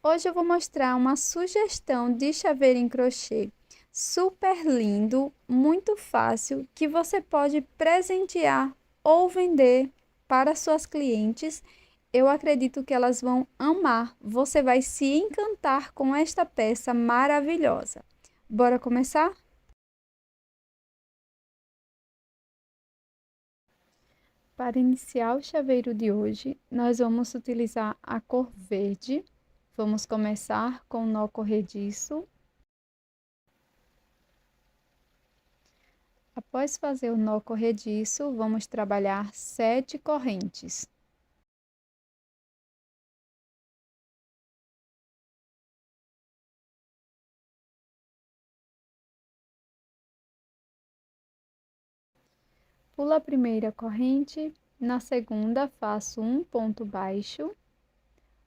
Hoje eu vou mostrar uma sugestão de chaveiro em crochê super lindo, muito fácil, que você pode presentear ou vender para suas clientes. Eu acredito que elas vão amar. Você vai se encantar com esta peça maravilhosa. Bora começar? Para iniciar o chaveiro de hoje, nós vamos utilizar a cor verde. Vamos começar com o nó corrediço. Após fazer o nó corrediço, vamos trabalhar 7 correntes. Pula a primeira corrente, na segunda faço um ponto baixo,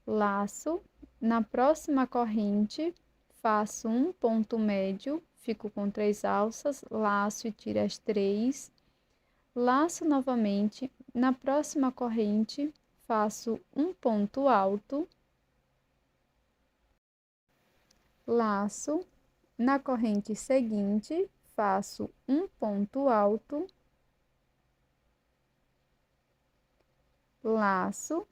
laço, na próxima corrente faço um ponto médio, fico com 3 alças, laço e tiro as 3, laço novamente, na próxima corrente faço um ponto alto, laço, na corrente seguinte faço um ponto alto, laço,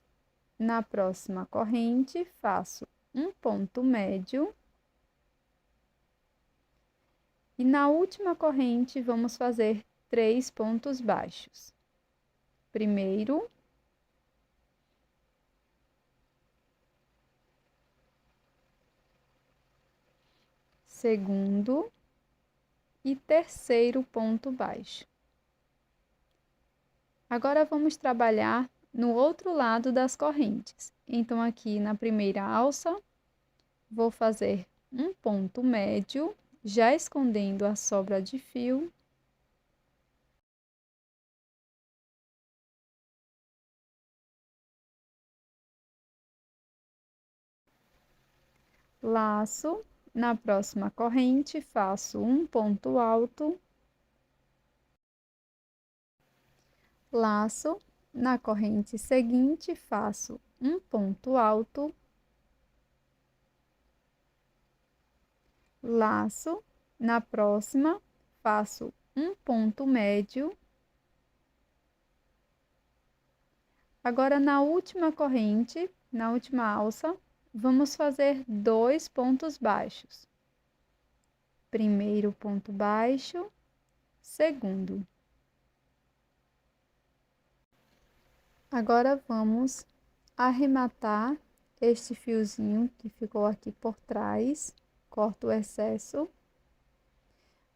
na próxima corrente faço um ponto médio e na última corrente vamos fazer 3 pontos baixos. Primeiro, segundo e terceiro ponto baixo. Agora vamos trabalhar no outro lado das correntes. Então, aqui na primeira alça, vou fazer um ponto médio, já escondendo a sobra de fio. Laço, na próxima corrente faço um ponto alto, laço, na corrente seguinte faço um ponto alto, laço, na próxima faço um ponto médio. Agora, na última corrente, na última alça, vamos fazer 2 pontos baixos. Primeiro ponto baixo, segundo. Agora, vamos arrematar este fiozinho que ficou aqui por trás, corto o excesso.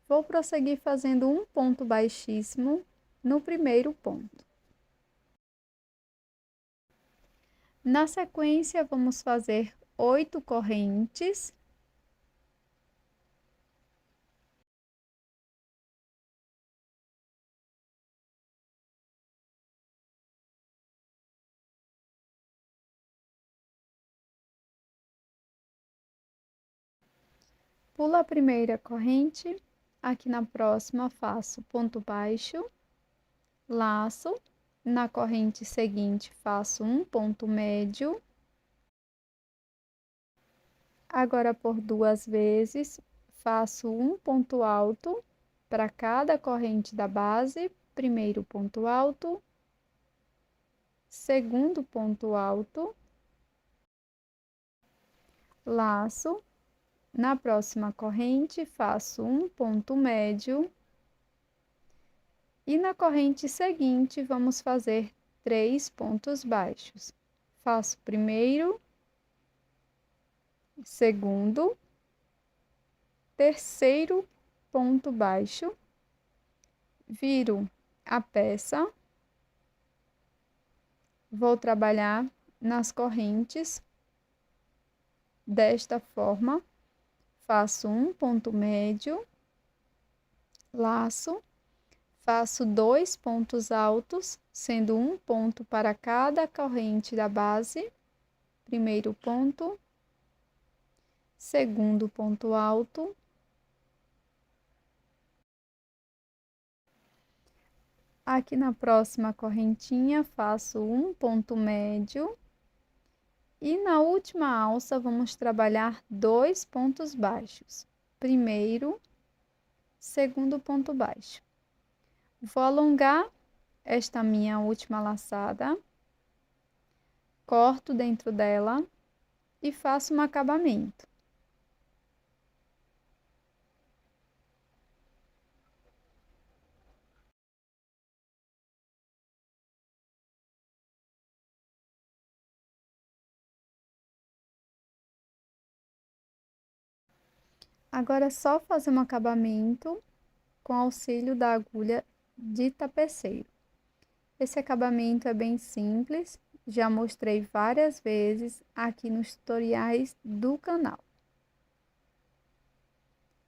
Vou prosseguir fazendo um ponto baixíssimo no primeiro ponto. Na sequência, vamos fazer 8 correntes. Pulo a primeira corrente, aqui na próxima faço ponto baixo, laço, na corrente seguinte faço um ponto médio. Agora, por 2 vezes, faço um ponto alto para cada corrente da base, primeiro ponto alto, segundo ponto alto, laço, na próxima corrente faço um ponto médio e na corrente seguinte vamos fazer 3 pontos baixos. Faço primeiro, segundo, terceiro ponto baixo, viro a peça, vou trabalhar nas correntes desta forma, faço um ponto médio, laço, faço 2 pontos altos, sendo um ponto para cada corrente da base, primeiro ponto, segundo ponto alto, aqui na próxima correntinha faço um ponto médio E na última alça, vamos trabalhar 2 pontos baixos. Primeiro, segundo ponto baixo. Vou alongar esta minha última laçada, corto dentro dela e faço um acabamento. Agora é só fazer um acabamento com auxílio da agulha de tapeceiro. Esse acabamento é bem simples, já mostrei várias vezes aqui nos tutoriais do canal.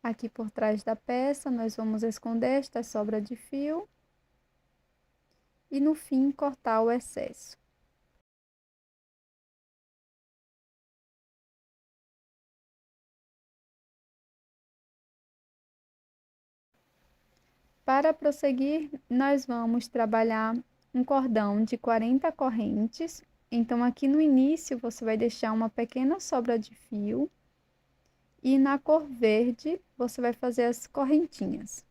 Aqui por trás da peça, nós vamos esconder esta sobra de fio e no fim cortar o excesso. Para prosseguir, nós vamos trabalhar um cordão de 40 correntes. Então, aqui no início, você vai deixar uma pequena sobra de fio. E na cor verde, você vai fazer as correntinhas.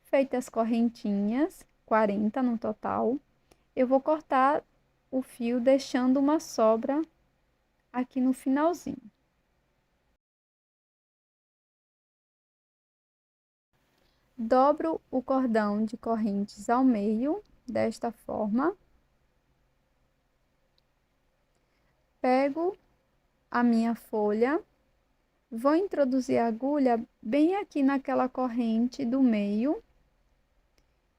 Feitas as correntinhas, 40 no total, eu vou cortar o fio deixando uma sobra aqui no finalzinho. Dobro o cordão de correntes ao meio, desta forma. Pego a minha folha, vou introduzir a agulha bem aqui naquela corrente do meio.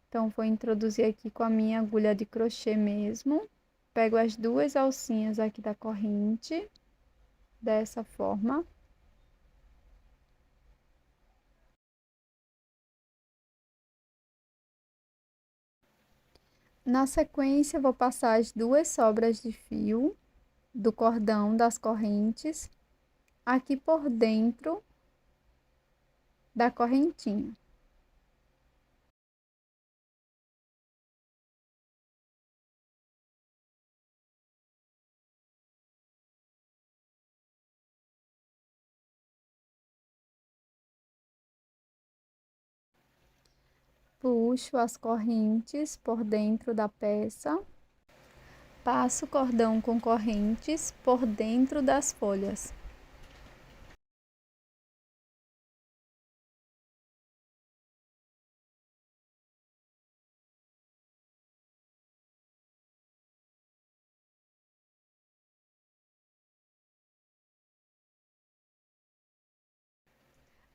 Então, vou introduzir aqui com a minha agulha de crochê mesmo. Pego as duas alcinhas aqui da corrente, dessa forma. Na sequência, vou passar as duas sobras de fio do cordão das correntes aqui por dentro da correntinha. Puxo as correntes por dentro da peça. Passo o cordão com correntes por dentro das folhas.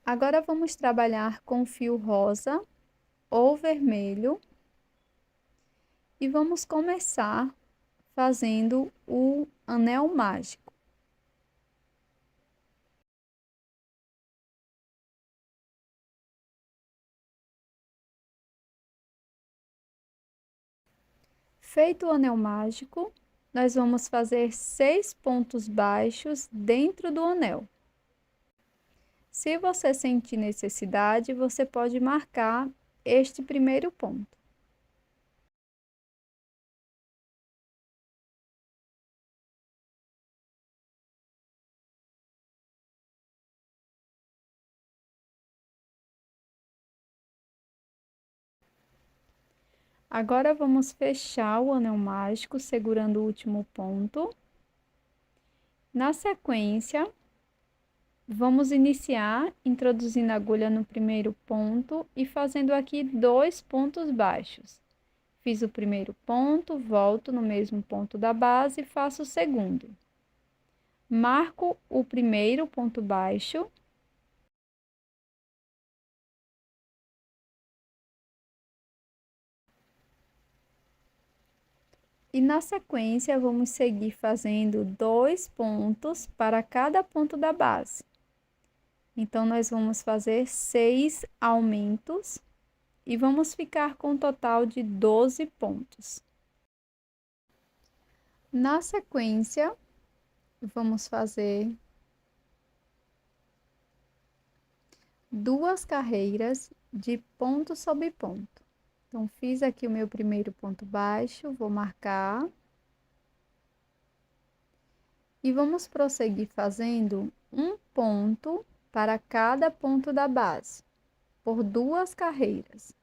Agora vamos trabalhar com fio rosa ou vermelho e vamos começar fazendo o anel mágico. Feito o anel mágico, nós vamos fazer 6 pontos baixos dentro do anel. Se você sentir necessidade, você pode marcar este primeiro ponto. Agora, vamos fechar o anel mágico segurando o último ponto. Na sequência, vamos iniciar introduzindo a agulha no primeiro ponto e fazendo aqui 2 pontos baixos. Fiz o primeiro ponto, volto no mesmo ponto da base e faço o segundo. Marco o primeiro ponto baixo. E na sequência, vamos seguir fazendo 2 pontos para cada ponto da base. Então, nós vamos fazer 6 aumentos e vamos ficar com um total de 12 pontos. Na sequência, vamos fazer 2 carreiras de ponto sobre ponto. Então, fiz aqui o meu primeiro ponto baixo, vou marcar. E vamos prosseguir fazendo um ponto para cada ponto da base, por 2 carreiras.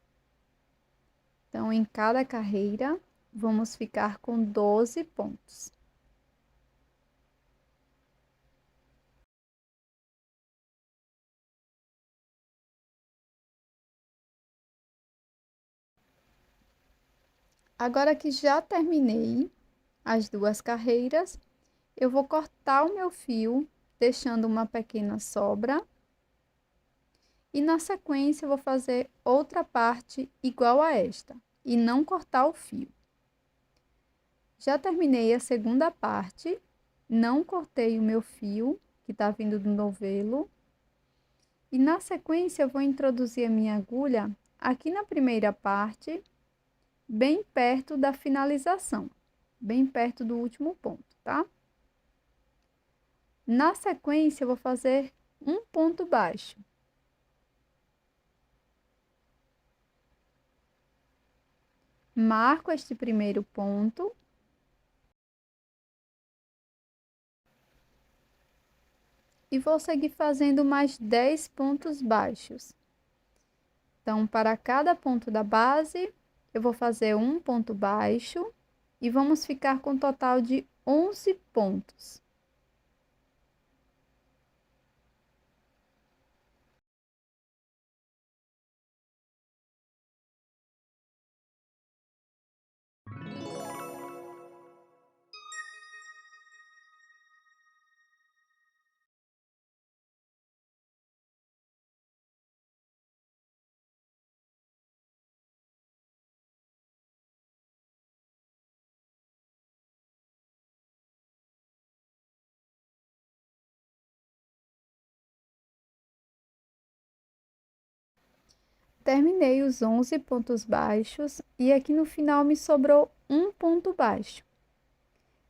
Então, em cada carreira, vamos ficar com 12 pontos. Agora que já terminei as 2 carreiras, eu vou cortar o meu fio, deixando uma pequena sobra. E na sequência, eu vou fazer outra parte igual a esta, e não cortar o fio. Já terminei a segunda parte, não cortei o meu fio, que tá vindo do novelo. E na sequência, eu vou introduzir a minha agulha aqui na primeira parte, bem perto da finalização, bem perto do último ponto, tá? Na sequência, eu vou fazer um ponto baixo. Marco este primeiro ponto. E vou seguir fazendo mais 10 pontos baixos. Então, para cada ponto da base, eu vou fazer um ponto baixo e vamos ficar com um total de 11 pontos. Terminei os 11 pontos baixos e aqui no final me sobrou um ponto baixo.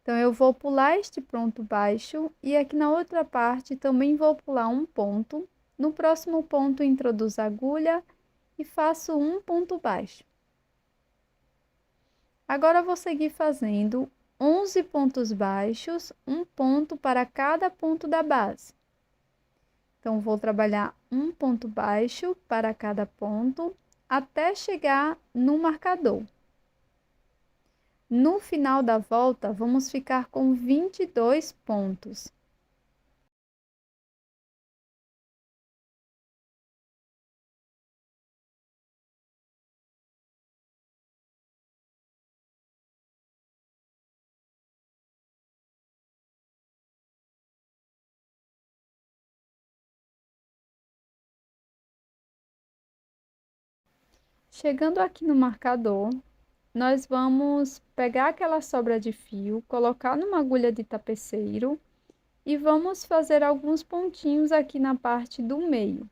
Então, eu vou pular este ponto baixo e aqui na outra parte também vou pular um ponto. No próximo ponto, introduzo a agulha e faço um ponto baixo. Agora, vou seguir fazendo 11 pontos baixos, um ponto para cada ponto da base. Então, vou trabalhar um ponto baixo para cada ponto, até chegar no marcador. No final da volta, vamos ficar com 22 pontos. Chegando aqui no marcador, nós vamos pegar aquela sobra de fio, colocar numa agulha de tapeceiro e vamos fazer alguns pontinhos aqui na parte do meio.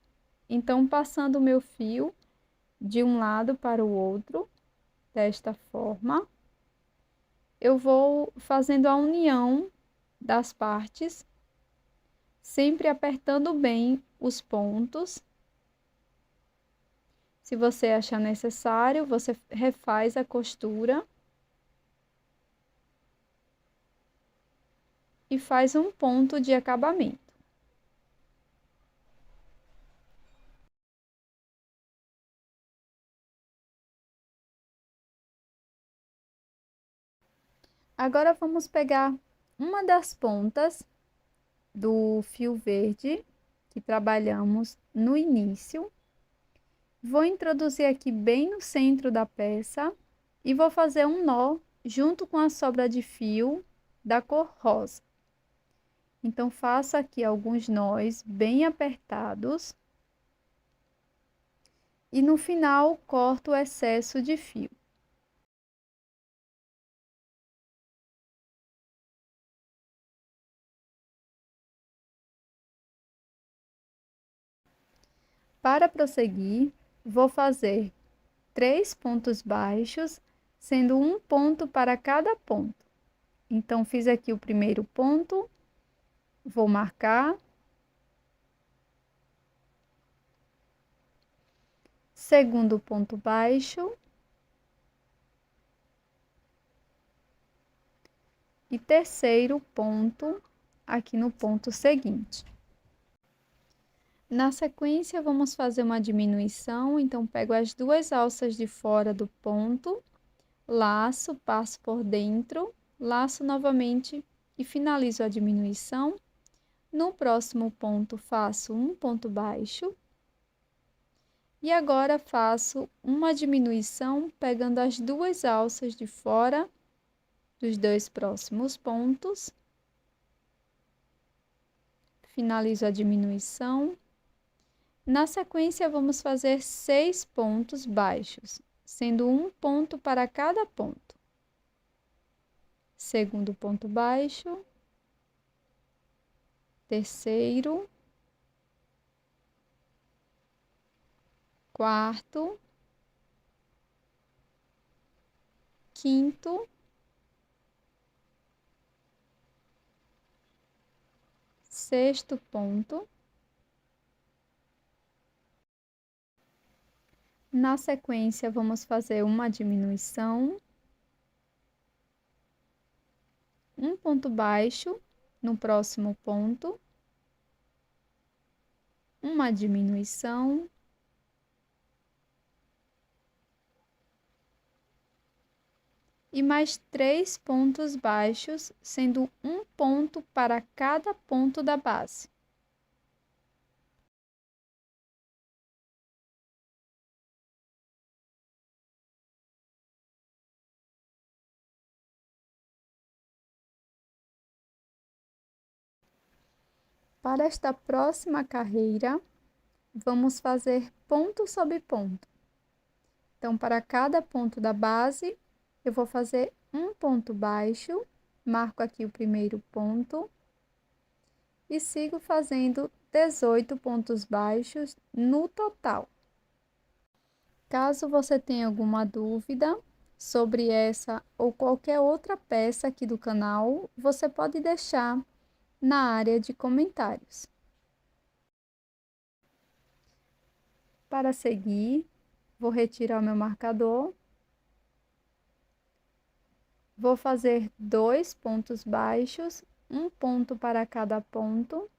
Então, passando o meu fio de um lado para o outro, desta forma, eu vou fazendo a união das partes, sempre apertando bem os pontos. Se você achar necessário, você refaz a costura e faz um ponto de acabamento. Agora, vamos pegar uma das pontas do fio verde que trabalhamos no início. Vou introduzir aqui bem no centro da peça e vou fazer um nó junto com a sobra de fio da cor rosa. Então, faço aqui alguns nós bem apertados e no final corto o excesso de fio. Para prosseguir, vou fazer 3 pontos baixos, sendo um ponto para cada ponto. Então, fiz aqui o primeiro ponto, vou marcar. Segundo ponto baixo. E terceiro ponto aqui no ponto seguinte. Na sequência, vamos fazer uma diminuição, então pego as duas alças de fora do ponto, laço, passo por dentro, laço novamente e finalizo a diminuição. No próximo ponto, faço um ponto baixo. E agora faço uma diminuição pegando as duas alças de fora dos dois próximos pontos. Finalizo a diminuição. Na sequência, vamos fazer 6 pontos baixos, sendo um ponto para cada ponto. Segundo ponto baixo, terceiro, quarto, quinto, sexto ponto. Na sequência, vamos fazer uma diminuição, um ponto baixo no próximo ponto, uma diminuição, e mais 3 pontos baixos, sendo um ponto para cada ponto da base. Para esta próxima carreira, vamos fazer ponto sobre ponto. Então, para cada ponto da base, eu vou fazer um ponto baixo, marco aqui o primeiro ponto e sigo fazendo 18 pontos baixos no total. Caso você tenha alguma dúvida sobre essa ou qualquer outra peça aqui do canal, você pode deixar na área de comentários. Para seguir, vou retirar o meu marcador. Vou fazer 2 pontos baixos, um ponto para cada ponto.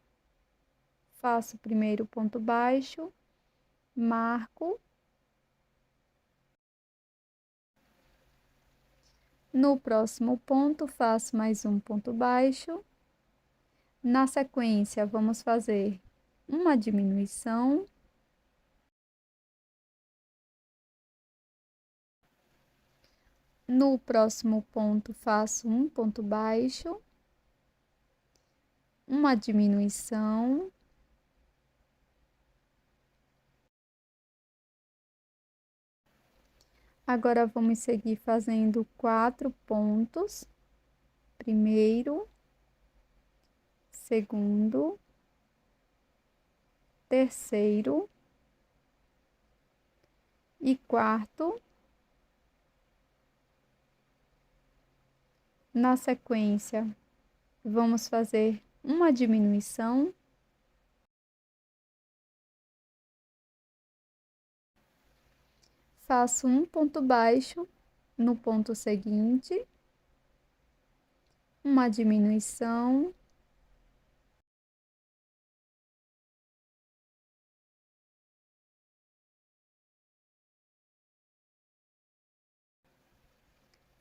Faço o primeiro ponto baixo, marco. No próximo ponto, faço mais um ponto baixo. Na sequência, vamos fazer uma diminuição. No próximo ponto, faço um ponto baixo, uma diminuição. Agora, vamos seguir fazendo 4 pontos. Primeiro, segundo, terceiro e quarto. Na sequência, vamos fazer uma diminuição. Faço um ponto baixo no ponto seguinte, uma diminuição.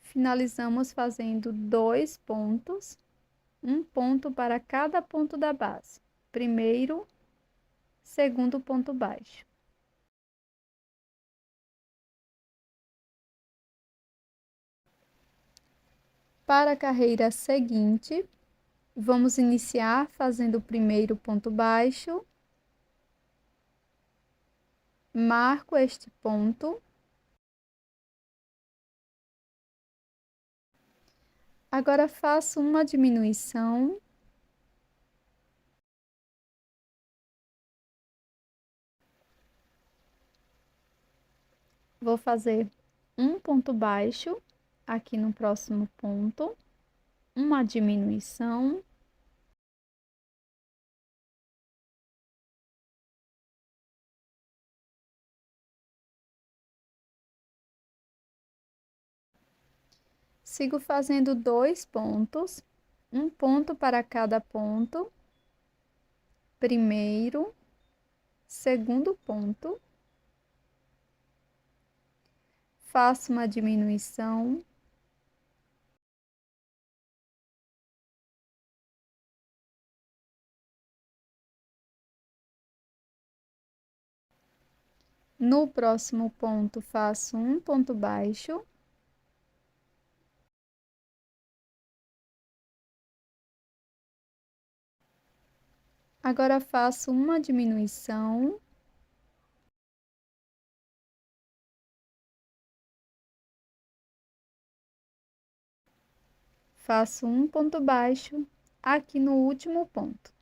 Finalizamos fazendo 2 pontos, um ponto para cada ponto da base. Primeiro, segundo ponto baixo. Para a carreira seguinte, vamos iniciar fazendo o primeiro ponto baixo. Marco este ponto. Agora faço uma diminuição. Vou fazer um ponto baixo aqui no próximo ponto, uma diminuição. Sigo fazendo 2 pontos, um ponto para cada ponto, primeiro, segundo ponto, faço uma diminuição, no próximo ponto faço um ponto baixo, agora faço uma diminuição, faço um ponto baixo aqui no último ponto.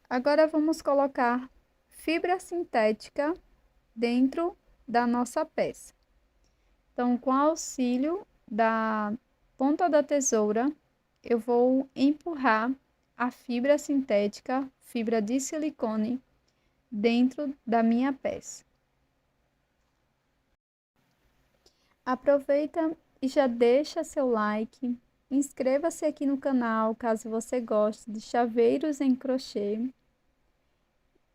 Agora vamos colocar fibra sintética dentro da nossa peça. Então, com auxílio da ponta da tesoura, eu vou empurrar a fibra sintética, fibra de silicone, dentro da minha peça. Aproveita e já deixa seu like, inscreva-se aqui no canal caso você goste de chaveiros em crochê.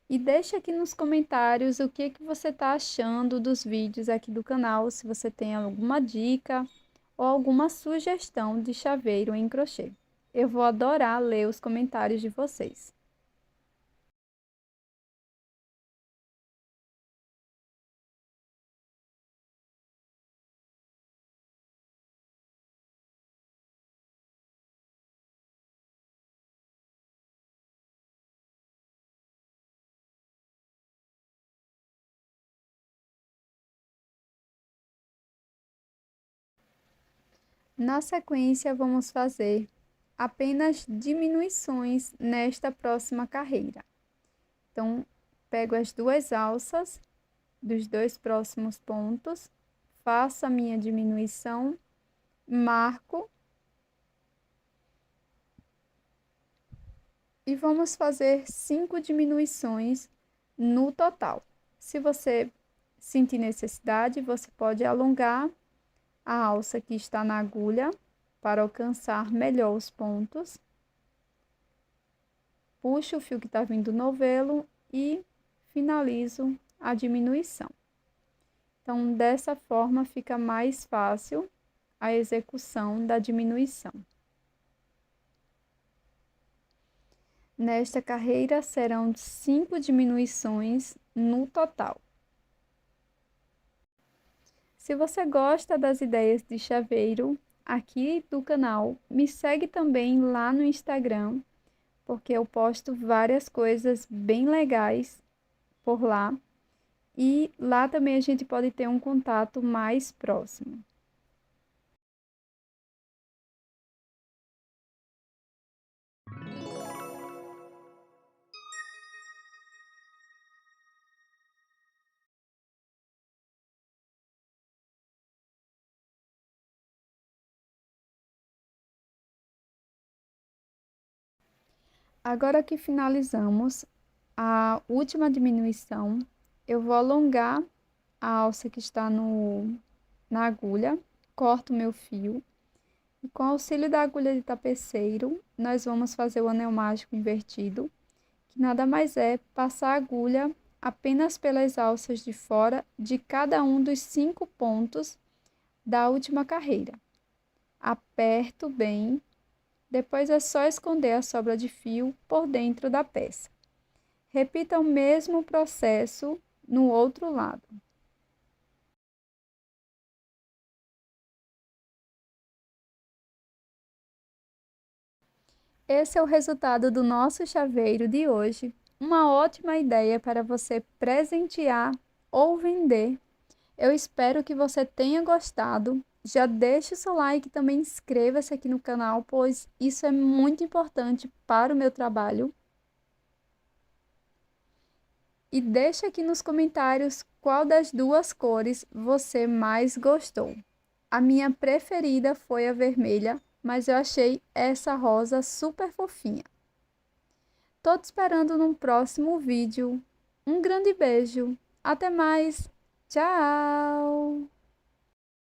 E deixa aqui nos comentários o que você está achando dos vídeos aqui do canal, se você tem alguma dica ou alguma sugestão de chaveiro em crochê. Eu vou adorar ler os comentários de vocês. Na sequência, vamos fazer apenas diminuições nesta próxima carreira. Então, pego as duas alças dos dois próximos pontos, faço a minha diminuição, marco e vamos fazer 5 diminuições no total. Se você sentir necessidade, você pode alongar a alça que está na agulha para alcançar melhor os pontos. Puxo o fio que está vindo do novelo e finalizo a diminuição. Então, dessa forma, fica mais fácil a execução da diminuição. Nesta carreira, serão 5 diminuições no total. Se você gosta das ideias de chaveiro aqui do canal, me segue também lá no Instagram, porque eu posto várias coisas bem legais por lá. E lá também a gente pode ter um contato mais próximo. Agora que finalizamos a última diminuição, eu vou alongar a alça que está na agulha, corto meu fio e com auxílio da agulha de tapeceiro, nós vamos fazer o anel mágico invertido, que nada mais é passar a agulha apenas pelas alças de fora de cada um dos 5 pontos da última carreira. Aperto bem, depois é só esconder a sobra de fio por dentro da peça. Repita o mesmo processo no outro lado. Esse é o resultado do nosso chaveiro de hoje. Uma ótima ideia para você presentear ou vender. Eu espero que você tenha gostado. Já deixe o seu like e também inscreva-se aqui no canal, pois isso é muito importante para o meu trabalho. E deixe aqui nos comentários qual das duas cores você mais gostou. A minha preferida foi a vermelha, mas eu achei essa rosa super fofinha. Tô te esperando num próximo vídeo. Um grande beijo. Até mais. Tchau!